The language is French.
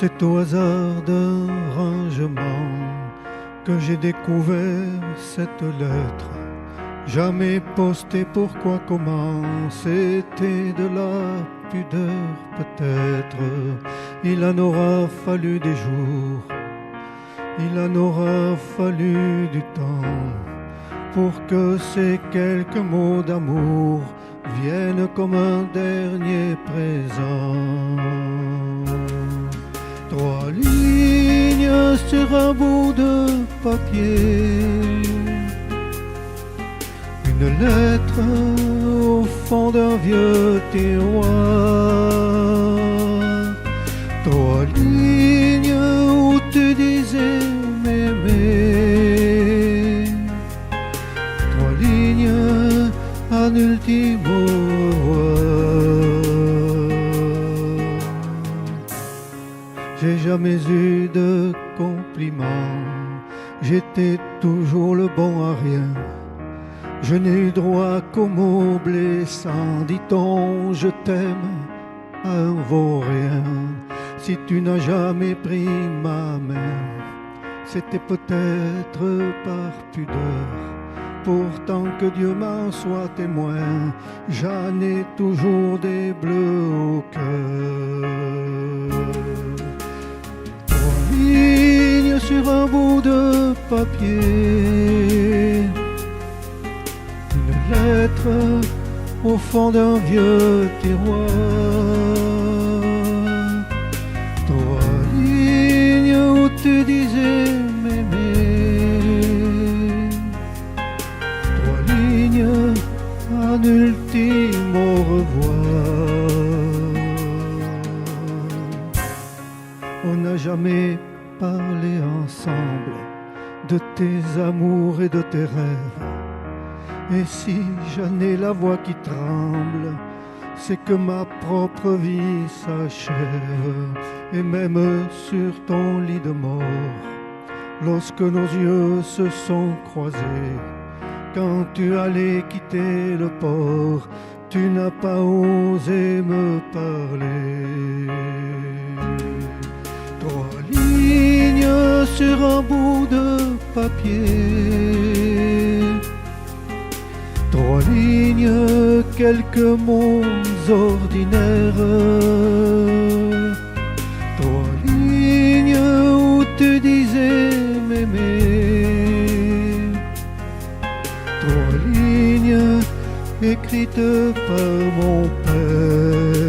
C'est au hasard d'un rangement que j'ai découvert cette lettre. Jamais posté, pourquoi, comment, c'était de la pudeur peut-être. Il en aura fallu des jours, il en aura fallu du temps pour que ces quelques mots d'amour viennent comme un dernier présent. 3 lignes sur un bout de papier, une lettre au fond d'un vieux tiroir. 3 lignes où tu disais m'aimer. 3 lignes, un ultime au revoir. J'ai jamais eu de compliments, j'étais toujours le bon à rien. Je n'ai eu droit qu'aux mots blessants, dit-on je t'aime à un vaurien. Si tu n'as jamais pris ma main, c'était peut-être par pudeur. Pourtant que Dieu m'en soit témoin, j'en ai toujours des bleus au cœur. 3 lignes sur un bout de papier, une lettre au fond d'un vieux tiroir. 3 lignes où tu disais m'aimer. 3 lignes, un ultime au revoir. On n'a jamais parlé ensemble de tes amours et de tes rêves. Et si j'en ai la voix qui tremble, c'est que ma propre vie s'achève. Et même sur ton lit de mort, lorsque nos yeux se sont croisés, quand tu allais quitter le port, tu n'as pas osé me parler. 3 lignes sur un bout de papier, 3 lignes, quelques mots ordinaires. 3 lignes où tu disais m'aimer. 3 lignes écrites par mon père.